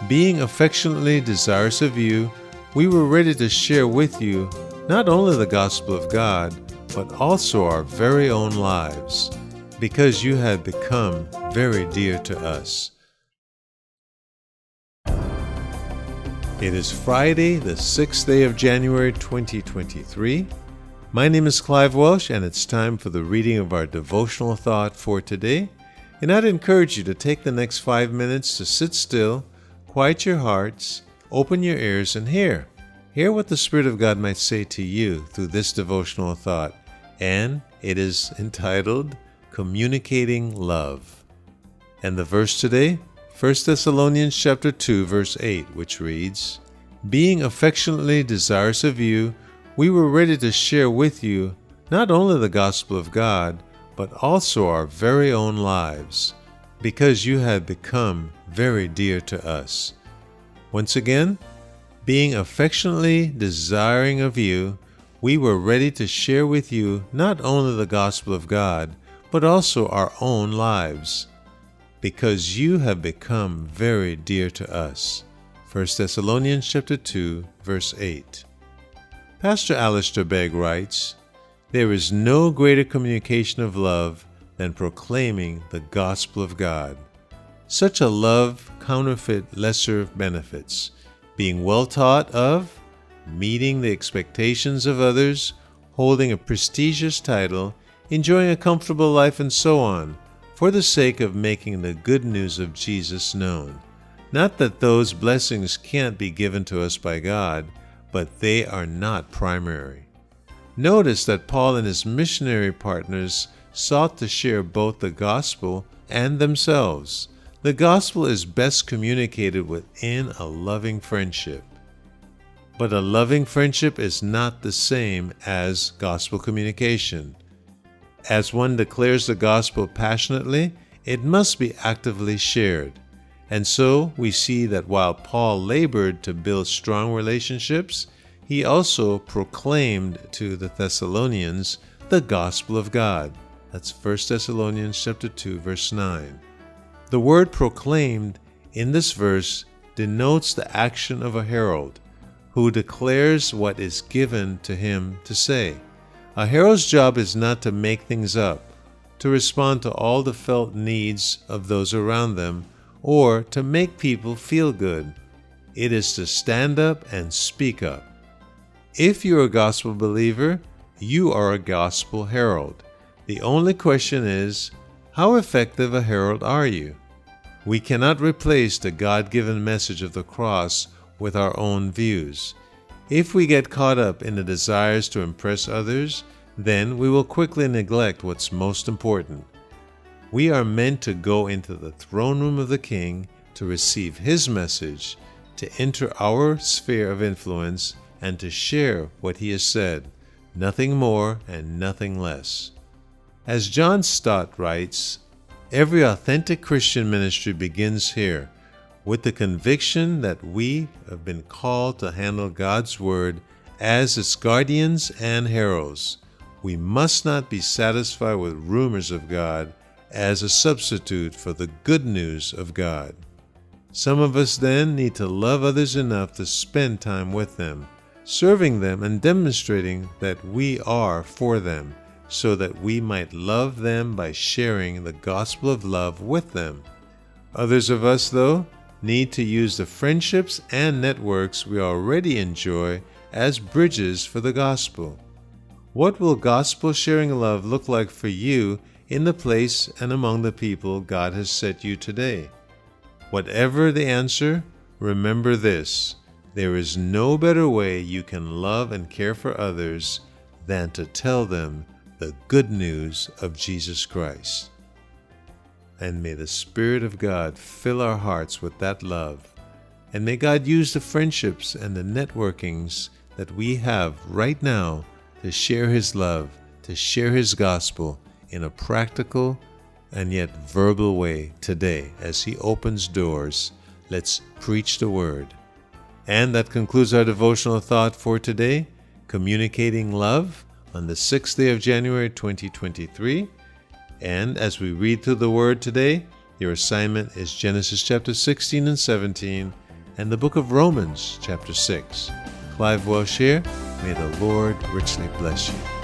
Being affectionately desirous of you, we were ready to share with you not only the gospel of God, but also our very own lives, because you have become very dear to us. It is Friday, the 6th day of January 2023. My name is Clive Welsh, and it's time for the reading of our devotional thought for today. And I'd encourage you to take the next 5 minutes to sit still, quiet your hearts, open your ears, and hear. Hear what the Spirit of God might say to you through this devotional thought. And it is entitled, Communicating Love. And the verse today, 1 Thessalonians chapter 2, verse 8, which reads, Being affectionately desirous of you, we were ready to share with you not only the gospel of God, but also our very own lives, because you have become very dear to us. Once again, being affectionately desiring of you, we were ready to share with you not only the gospel of God, but also our own lives, because you have become very dear to us. 1 Thessalonians chapter 2, verse 8. Pastor Alistair Begg writes, There is no greater communication of love than proclaiming the gospel of God. Such a love counterfeit lesser benefits, being well taught of, meeting the expectations of others, holding a prestigious title, enjoying a comfortable life, and so on, for the sake of making the good news of Jesus known. Not that those blessings can't be given to us by God, but they are not primary. Notice that Paul and his missionary partners sought to share both the gospel and themselves. The gospel is best communicated within a loving friendship. But a loving friendship is not the same as gospel communication. As one declares the gospel passionately, it must be actively shared. And so we see that while Paul labored to build strong relationships, he also proclaimed to the Thessalonians the gospel of God. That's 1 Thessalonians chapter 2, verse 9. The word proclaimed in this verse denotes the action of a herald who declares what is given to him to say. A herald's job is not to make things up, to respond to all the felt needs of those around them, or to make people feel good. It is to stand up and speak up. If you're a gospel believer, you are a gospel herald. The only question is, how effective a herald are you? We cannot replace the God-given message of the cross with our own views. If we get caught up in the desires to impress others, then we will quickly neglect what's most important. We are meant to go into the throne room of the King to receive His message, to enter our sphere of influence, and to share what He has said, nothing more and nothing less. As John Stott writes, every authentic Christian ministry begins here, with the conviction that we have been called to handle God's Word as its guardians and heralds. We must not be satisfied with rumors of God as a substitute for the good news of God. Some of us then need to love others enough to spend time with them, serving them and demonstrating that we are for them, so that we might love them by sharing the gospel of love with them. Others of us, though, need to use the friendships and networks we already enjoy as bridges for the gospel. What will gospel sharing love look like for you in the place and among the people God has set you today? Whatever the answer, remember this: there is no better way you can love and care for others than to tell them the good news of Jesus Christ. And may the Spirit of God fill our hearts with that love. And may God use the friendships and the networkings that we have right now to share His love, to share His gospel in a practical and yet verbal way today. As He opens doors, let's preach the Word. And that concludes our devotional thought for today, Communicating Love, on the 6th day of January 2023. And as we read through the Word today, your assignment is Genesis chapter 16 and 17 and the book of Romans, chapter 6. Clive Welsh here. May the Lord richly bless you.